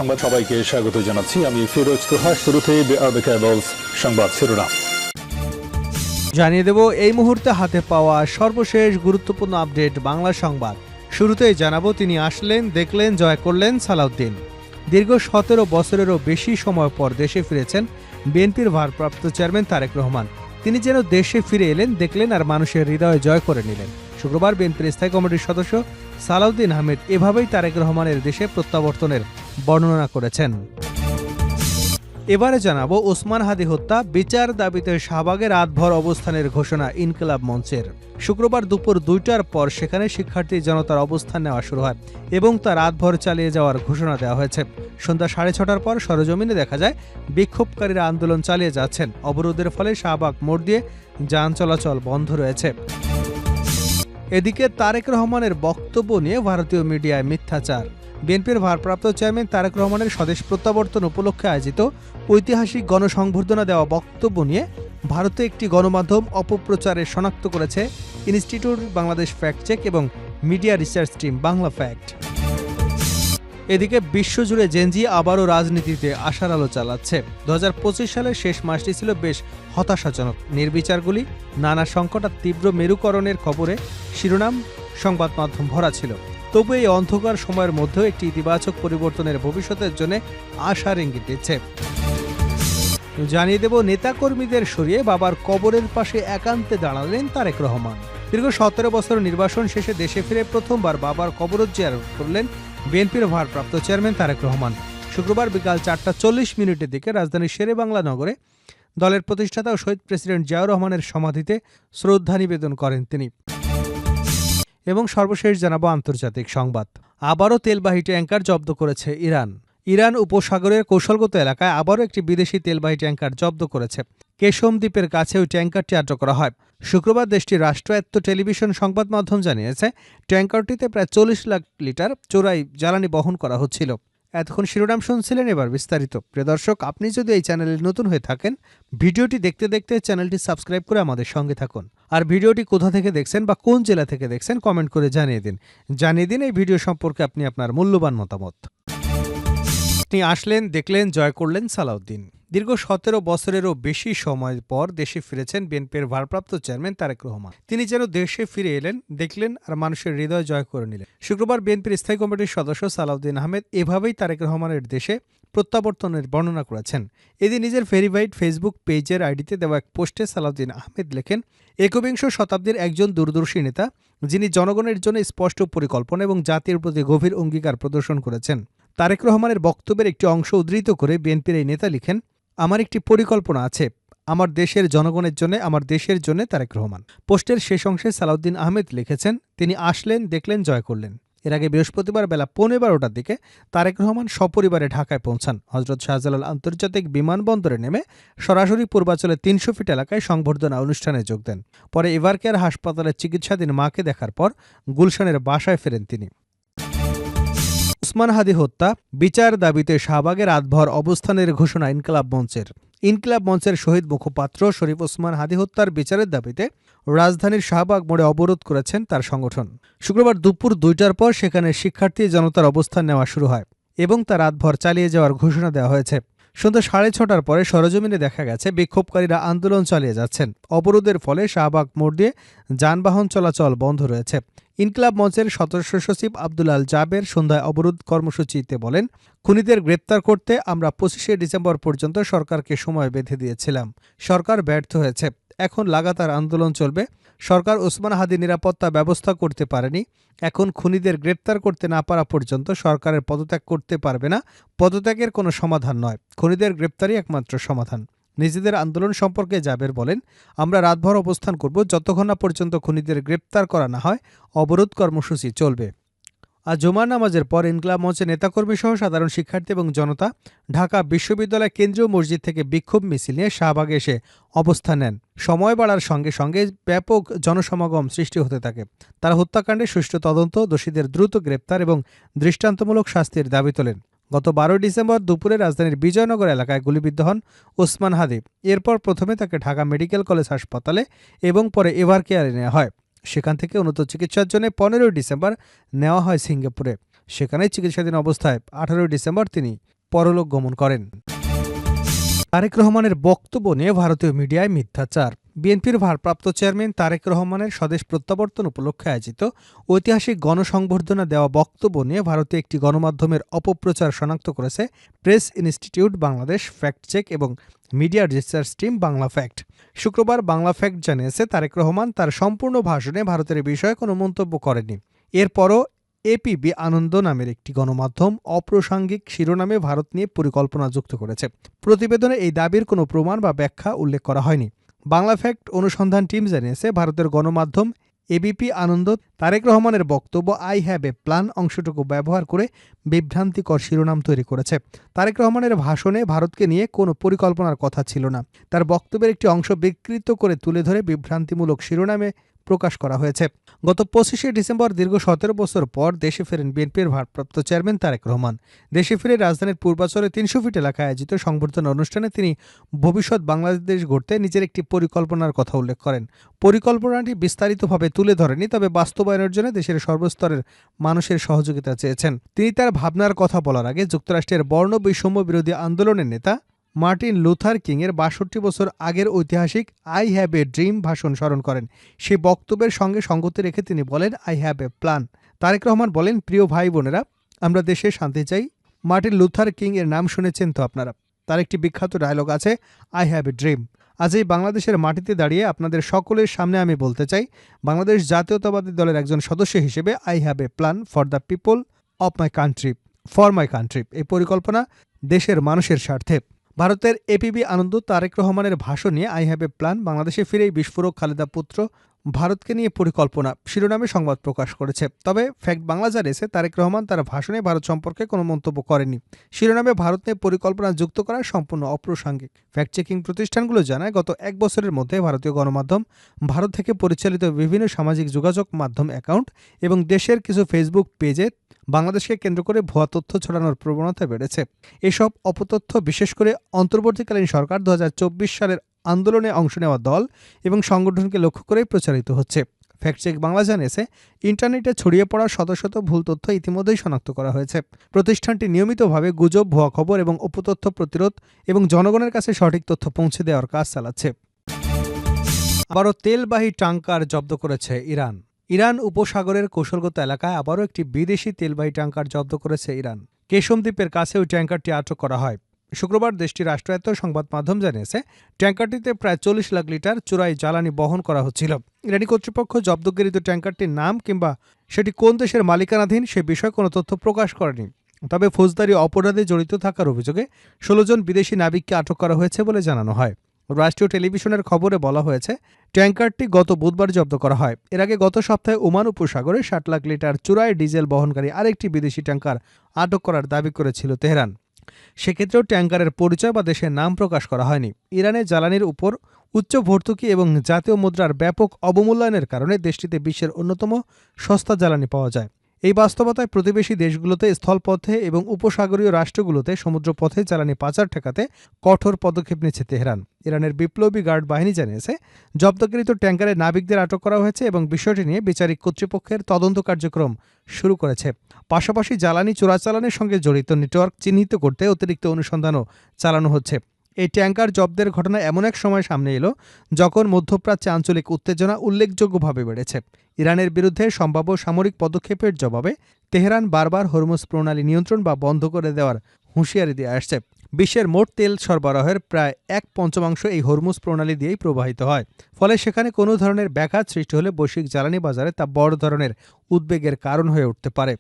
সংবাদ সবাইকে স্বাগত জানাচ্ছি। আমি ফিরোজ তোহা। শুরুতেই সংবাদ শিরোনাম জানিয়ে দেব এই মুহূর্তে হাতে পাওয়া সর্বশেষ গুরুত্বপূর্ণ আপডেট বাংলা সংবাদ। শুরুতেই জানাবো তিনি আসলেন, দেখলেন, জয় করলেন সালাউদ্দিন। দীর্ঘ 17 বছরেরও বেশি সময় পর দেশে ফিরেছেন বিএনপির ভারপ্রাপ্ত চেয়ারম্যান তারেক রহমান। তিনি যেন দেশে ফিরে এলেন, দেখলেন আর মানুষের হৃদয়ে জয় করে নিলেন। শুক্রবার বিএনপির স্থায়ী কমিটির সদস্য সালাউদ্দিন আহমেদ এভাবেই তারেক রহমানের দেশে প্রত্যাবর্তনের বর্ণনা করেছেন। এবারে জানাবো ওসমান হাদী হত্যা বিচার দাবিতে শাহবাগে রাতভর অবস্থানের ঘোষণা ইনকিলাব মঞ্চের। শুক্রবার দুপুর 2টার পর সেখানে শিক্ষার্থী জনতার অবস্থান নেওয়া শুরু হয় এবং তা রাতভর চালিয়ে যাওয়ার ঘোষণা দেওয়া হয়েছে। সন্ধ্যা 6:30টার পর সরেজমিনে দেখা যায় বিক্ষোভকারীরা আন্দোলন চালিয়ে যাচ্ছেন। অবরোধের ফলে শাহবাগ মোড় দিয়ে যান চলাচল বন্ধ রয়েছে। এদিকে তারেক রহমানের বক্তব্য নিয়ে ভারতীয় মিডিয়ায় মিথ্যাচার। বিএনপির ভারপ্রাপ্ত চেয়ারম্যান তারেক রহমানের স্বদেশ প্রত্যাবর্তন উপলক্ষে আয়োজিত ঐতিহাসিক গণসংবর্ধনা দেওয়া বক্তব্য নিয়ে ভারতে একটি গণমাধ্যম অপপ্রচারে শনাক্ত করেছে ইনস্টিটিউট বাংলাদেশ ফ্যাক্ট চেক এবং media research team Bangla fact. এদিকে বিশ্বজুড়ে জেনজি আবারও রাজনীতিতে আশার আলো চালাচ্ছে। 2025 সালের শেষ মাসটি ছিল বেশ হতাশাজনক। নির্বিচারগুলি, নানা সংকট আর তীব্র মেরুকরণের খবরে শিরোনাম সংবাদ মাধ্যম ভরা ছিল। তবু এই অন্ধকার সময়ের মধ্যেও একটি ইতিবাচক পরিবর্তনের ভবিষ্যতের জন্য আশার ইঙ্গিত দিচ্ছে। জানিয়ে দেব নেতাকর্মীদের সরিয়ে বাবার কবরের পাশে একান্তে দাঁড়ালেন তারেক রহমান। দীর্ঘ 17 বছর নির্বাসন শেষে দেশে ফিরে প্রথমবার বাবার কবর জিয়ারত করলেন বিএনপির ভারপ্রাপ্ত চেয়ারম্যান তারেক রহমান। শুক্রবার বিকাল 4:40 দিকে রাজধানীর শেরেবাংলা নগরে দলের প্রতিষ্ঠাতা ও শহীদ প্রেসিডেন্ট জিয়াউর রহমানের সমাধিতে শ্রদ্ধা নিবেদন করেন তিনি। এবং সর্বশেষ জানাবো আন্তর্জাতিক সংবাদ। আবারও তেলবাহী ট্যাঙ্কার জব্দ করেছে ইরান। ইরান উপসাগরের কৌশলগত এলাকায় আবারও একটি বিদেশি তেলবাহী ট্যাঙ্কার জব্দ করেছে। কেশম দ্বীপের কাছে ওই ট্যাঙ্কারটি আটক করা হয়। শুক্রবার দেশটির রাষ্ট্রায়ত্ত টেলিভিশন সংবাদ মাধ্যম জানিয়েছে ট্যাঙ্কারটিতে প্রায় 40 লাখ লিটার চোরাই জ্বালানি বহন করা হচ্ছিল। এতক্ষণ শিরোনাম শুনছিলেন, এবার বিস্তারিত। প্রিয় দর্শক, আপনি যদি এই চ্যানেলে নতুন হয়ে থাকেন, ভিডিওটি দেখতে দেখতে চ্যানেলটি সাবস্ক্রাইব করে আমাদের সঙ্গে থাকুন। আর ভিডিওটি কোথা থেকে দেখছেন বা কোন জেলা থেকে দেখছেন কমেন্ট করে জানিয়ে দিন এই ভিডিও সম্পর্কে আপনি আপনার মূল্যবান মতামত। তিনি আসলেন, দেখলেন, জয় করলেন সালাউদ্দিন। দীর্ঘ 17 বছরেরও বেশি সময় পর দেশে ফিরেছেন বিএনপির ভারপ্রাপ্ত চেয়ারম্যান তারেক রহমান। তিনি যেন দেশে ফিরে এলেন, দেখলেন আর মানুষের হৃদয় জয় করে নিলেন। শুক্রবার বিএনপির স্থায়ী কমিটির সদস্য সালাউদ্দিন আহমেদ এভাবেই তারেক রহমানের দেশে প্রত্যাবর্তনের বর্ণনা করেছেন। এদিন নিজের ভেরিফাইড ফেসবুক পেজের আইডিতে দেওয়া এক পোস্টে সালাউদ্দিন আহমেদ লেখেন, একবিংশ শতাব্দীর একজন দূরদর্শী নেতা যিনি জনগণের জন্য স্পষ্ট পরিকল্পনা এবং জাতির প্রতি গভীর অঙ্গীকার প্রদর্শন করেছেন। তারেক রহমানের বক্তব্যের একটি অংশ উদ্ধৃত করে বিএনপির এই নেতা লিখেন, আমার একটি পরিকল্পনা আছে, আমার দেশের জনগণের জন্য, আমার দেশের জন্য তারেক রহমান। পোস্টের শেষ অংশে সালাউদ্দিন আহমেদ লিখেছেন, তিনি আসলেন, দেখলেন, জয় করলেন। এর আগে বৃহস্পতিবার বেলা 12:15টার দিকে তারেক রহমান সপরিবারে ঢাকায় পৌঁছান। হযরত শাহজালাল আন্তর্জাতিক বিমানবন্দরে নেমে সরাসরি পূর্বাঞ্চলের 300 ফিট এলাকায় সংবর্ধনা অনুষ্ঠানে যোগ দেন। পরে এভারকেয়ার হাসপাতালে চিকিৎসাধীন মাকে দেখার পর গুলশানের বাসায় ফেরেন তিনি। ওসমান হাদী হত্যা বিচার দাবিতে শাহবাগে রাতভর অবস্থানের ঘোষণা ইনকিলাব মঞ্চের। ইনকিলাব মঞ্চের শহীদ মুখপাত্র শরীফ ওসমান হাদী হত্যার বিচারের দাবিতে রাজধানীর শাহবাগ মোড়ে অবরোধ করেছেন তার সংগঠন। শুক্রবার দুপুর 2টার পর সেখানে শিক্ষার্থী জনতার অবস্থান নেওয়া শুরু হয় এবং তা রাতভর চালিয়ে যাওয়ার ঘোষণা দেওয়া হয়েছে। সন্ধ্যা 6:30টার পরে সরেজমিনে দেখা গেছে বিক্ষোভকারীরা আন্দোলন চালিয়ে যাচ্ছেন। অবরোধের ফলে শাহবাগ মোড় দিয়ে যানবাহন চলাচল বন্ধ রয়েছে। ইনকিলাব মঞ্চের সদস্য সচিব আব্দুল আল জাবের সন্ধ্যায় অবরোধ কর্মসূচিতে বলেন, খুনিদের গ্রেপ্তার করতে আমরা 25শে ডিসেম্বর পর্যন্ত সরকারকে সময় বেঁধে দিয়েছিলাম। সরকার ব্যর্থ হয়েছে। এখন লাগাতার আন্দোলন চলবে। সরকার ওসমান হাদী নিরাপত্তা ব্যবস্থা করতে পারেনি। এখন খুনিদের গ্রেপ্তার করতে না পারা পর্যন্ত সরকারের পদত্যাগ করতে পারবে না। পদত্যাগের কোনো সমাধান নয়, খুনিদের গ্রেপ্তারই একমাত্র সমাধান। নিজেদের আন্দোলন সম্পর্কে জাবের বলেন, আমরা রাতভর অবস্থান করব যতক্ষণ না পর্যন্ত খুনিদের গ্রেপ্তার করা না হয়। অবরোধ কর্মসূচি চলবে। আজ জুমার নামাজের পর ইনকিলাব মঞ্চে নেতাকর্মী সহ সাধারণ শিক্ষার্থী এবং জনতা ঢাকা বিশ্ববিদ্যালয় কেন্দ্রীয় মসজিদ থেকে বিক্ষোভ মিছিল নিয়ে শাহবাগে এসে অবস্থান নেন। সময় বাড়ার সঙ্গে সঙ্গে ব্যাপক জনসমাগম সৃষ্টি হতে থাকে। তারা হত্যাকাণ্ডে সুষ্ঠু তদন্ত, দোষীদের দ্রুত গ্রেপ্তার এবং দৃষ্টান্তমূলক শাস্তির দাবি তোলেন। গত 12 ডিসেম্বর দুপুরে রাজধানীর বিজয়নগর এলাকায় গুলিবিদ্ধ হন ওসমান হাদী। এরপর প্রথমে তাকে ঢাকা মেডিকেল কলেজ হাসপাতালে এবং পরে এভারকেয়ারে নেওয়া হয়। সেখান থেকে উন্নত চিকিৎসার জন্য 15 ডিসেম্বর নেওয়া হয় সিঙ্গাপুরে। সেখানেই চিকিৎসাধীন অবস্থায় 18 ডিসেম্বর তিনি পরলোক গমন করেন। তারেক রহমানের বক্তব্য নিয়ে ভারতীয় মিডিয়ায় মিথ্যাচার। বিএনপির ভারপ্রাপ্ত চেয়ারম্যান তারেক রহমানের স্বদেশ প্রত্যাবর্তন উপলক্ষে আয়োজিত ঐতিহাসিক গণসংবর্ধনা দেওয়া বক্তব্য নিয়ে ভারতীয় একটি গণমাধ্যমের অপপ্রচার শনাক্ত করেছে press institute Bangladesh, fact check এবং media research team Bangla fact. শুক্রবার বাংলা ফ্যাক্ট জানিয়েছে, তারেক রহমান তার সম্পূর্ণ ভাষণে ভারতের বিষয়ে কোনো মন্তব্য করেননি। এরপরও এপিবি আনন্দ নামের একটি গণমাধ্যম অপ্রাসঙ্গিক শিরোনামে ভারত নিয়ে পরিকল্পনা যুক্ত করেছে। প্রতিবেদনে এই দাবির কোনো প্রমাণ বা ব্যাখ্যা উল্লেখ করা হয়নি। বাংলা ফ্যাক্ট অনুসন্ধান টিম জানিয়েছে, ভারতের গণমাধ্যম এবিপি আনন্দ তারেক রহমানের বক্তব্য আই হ্যাভ এ প্ল্যান অংশটুকু ব্যবহার করে বিভ্রান্তিকর শিরোনাম তৈরি করেছে। তারেক রহমানের ভাষণে ভারতকে নিয়ে কোনো পরিকল্পনার কথা ছিল না। তার বক্তব্যের একটি অংশ বিকৃত করে তুলে ধরে বিভ্রান্তিমূলক শিরোনামে প্রকাশ করা হয়েছে। গত 25শে ডিসেম্বর দীর্ঘ 17 বছর পর দেশে ফেরেন বিএনপির ভারপ্রাপ্ত চেয়ারম্যান তারেক রহমান। দেশে ফিরে রাজধানীর পূর্বাচলে 300 ফিট এলাকায় আয়োজিত সংবর্ধনা অনুষ্ঠানে তিনি ভবিষ্যৎ বাংলাদেশ গড়তে নিজের একটি পরিকল্পনার কথা উল্লেখ করেন। পরিকল্পনাটি বিস্তারিতভাবে তুলে ধরেনি, তবে বাস্তবায়নের জন্য দেশের সর্বস্তরের মানুষের সহযোগিতা চেয়েছেন। তিনি তার ভাবনার কথা বলার আগে যুক্তরাষ্ট্রের বর্ণ বৈষম্য বিরোধী আন্দোলনের নেতা মার্টিন লুথার কিংয়ের 62 বছর আগের ঐতিহাসিক আই হ্যাভ এ ড্রিম ভাষণ স্মরণ করেন। সেই বক্তব্যের সঙ্গে সঙ্গতি রেখে তিনি বলেন, I have a plan. Tarique Rahman বলেন, প্রিয় ভাই বোনেরা, আমরা দেশে শান্তি চাই। মার্টিন লুথার কিং এর নাম শুনেছেন তো আপনারা। তার একটি বিখ্যাত ডায়লগ আছে, আই হ্যাভ এ ড্রিম। আজ এই বাংলাদেশের মাটিতে দাঁড়িয়ে আপনাদের সকলের সামনে আমি বলতে চাই, বাংলাদেশ জাতীয়তাবাদী দলের একজন সদস্য হিসেবে I have a plan for the people of my country, for my country. এই পরিকল্পনা দেশের মানুষের স্বার্থে। ভারতের এপিবি আনন্দ তারেক রহমানের ভাষণ নিয়ে আই হ্যাভ এ প্ল্যান বাংলাদেশে ফিরেই বিস্ফোরক খালেদা পুত্র ভারতকে নিয়ে পরিকল্পনা শিরোনামে সংবাদ প্রকাশ করেছে। তবে ফ্যাক্ট বাংলা জানিয়েছে, তারেক রহমান তার ভাষণে ভারত সম্পর্কে কোনো মন্তব্য করেননি। শিরোনামে ভারত নিয়ে পরিকল্পনা যুক্ত করা সম্পূর্ণ অপ্রাসঙ্গিক। ফ্যাক্ট চেকিং প্রতিষ্ঠানগুলো জানায়, গত 1 বছরের মধ্যে ভারতীয় গণমাধ্যম, ভারত থেকে পরিচালিত বিভিন্ন সামাজিক যোগাযোগ মাধ্যম অ্যাকাউন্ট এবং দেশের কিছু ফেসবুক পেজে বাংলাদেশকে কেন্দ্র করে ভুয়া তথ্য ছড়ানোর প্রবণতা বেড়েছে। এসব অপতথ্য বিশেষ করে অন্তর্বর্তীকালীন সরকার 2024 সালের আন্দোলনে অংশ নেওয়া দল এবং সংগঠনকে লক্ষ্য করেই প্রচারিত হচ্ছে। ফ্যাক্টচেক বাংলা জানিয়েছে, ইন্টারনেটে ছড়িয়ে পড়া শত শত ভুল তথ্য ইতিমধ্যেই শনাক্ত করা হয়েছে। প্রতিষ্ঠানটি নিয়মিতভাবে গুজব, ভুয়া খবর এবং অপতথ্য প্রতিরোধ এবং জনগণের কাছে সঠিক তথ্য পৌঁছে দেওয়ার কাজ চালাচ্ছে। আবারও তেলবাহী ট্যাঙ্কার জব্দ করেছে ইরান। ইরান উপসাগরের কৌশলগত এলাকায় আবারও একটি বিদেশি তেলবাহী ট্যাঙ্কার জব্দ করেছে ইরান। কেশম দ্বীপের কাছে ওই ট্যাঙ্কারটি আটক করা হয়। শুক্রবার দেশটির রাষ্ট্রায়ত্ত সংবাদ মাধ্যম জানিয়েছে, ট্যাঙ্কারটিতে প্রায় 40 লাখ লিটার চোরাই জ্বালানি বহন করা হচ্ছিল। ইরানি কর্তৃপক্ষ জব্দকৃত ট্যাঙ্কারটির নাম কিংবা সেটি কোন দেশের মালিকানাধীন সে বিষয়ে কোনো তথ্য প্রকাশ করেনি। তবে ফৌজদারি অপরাধে জড়িত থাকার অভিযোগে 16 জন বিদেশি নাবিককে আটক করা হয়েছে বলে জানানো হয়। রাষ্ট্রীয় টেলিভিশনের খবরে বলা হয়েছে, ট্যাঙ্কারটি গত বুধবার জব্দ করা হয়। এর আগে গত সপ্তাহে ওমান উপসাগরে 60 লাখ লিটার চোরাই ডিজেল বহনকারী আরেকটি বিদেশি ট্যাঙ্কার আটক করার দাবি করেছিল তেহরান। সেক্ষেত্রেও ট্যাঙ্কারের পরিচয় বা দেশের নাম প্রকাশ করা হয়নি। ইরানে জ্বালানির উপর উচ্চ ভর্তুকি এবং জাতীয় মুদ্রার ব্যাপক অবমূল্যায়নের কারণে দেশটিতে বিশ্বের অন্যতম সস্তা জ্বালানি পাওয়া যায়। এই বাস্তবতায় প্রতিবেশী দেশগুলোতে, স্থলপথে এবং উপসাগরীয় রাষ্ট্রগুলোতে সমুদ্রপথে জ্বালানি পাচার ঠেকাতে কঠোর পদক্ষেপ নিচ্ছে তেহরান। ইরানের বিপ্লবী গার্ড বাহিনী জানিয়েছে, জব্দকৃত ট্যাঙ্কারের নাবিকদের আটক করা হয়েছে এবং বিষয়টি নিয়ে বিচারিক কর্তৃপক্ষের তদন্ত কার্যক্রম শুরু করেছে। পাশাপাশি জ্বালানি চোরাচালানের সঙ্গে জড়িত নেটওয়ার্ক চিহ্নিত করতে অতিরিক্ত অনুসন্ধানও চালানো হচ্ছে। এই ট্যাঙ্কার জব্দের ঘটনা এমন এক সময় সামনে এলো যখন মধ্যপ্রাচ্যে আঞ্চলিক উত্তেজনা উল্লেখযোগ্যভাবে বেড়েছে। ইরানের বিরুদ্ধে সম্ভাব্য সামরিক পদক্ষেপের জবাবে তেহরান বারবার হরমুজ প্রণালী নিয়ন্ত্রণ বা বন্ধ করে দেওয়ার হুঁশিয়ারি দিয়ে আসছে। বিশ্বের মোট তেল সরবরাহের প্রায় 1/5 এই হরমুজ প্রণালী দিয়েই প্রবাহিত হয়। ফলে সেখানে কোনো ধরনের ব্যাঘাত সৃষ্টি হলে বৈশ্বিক জ্বালানি বাজারে তা বড় ধরনের উদ্বেগের কারণ হয়ে উঠতে পারে।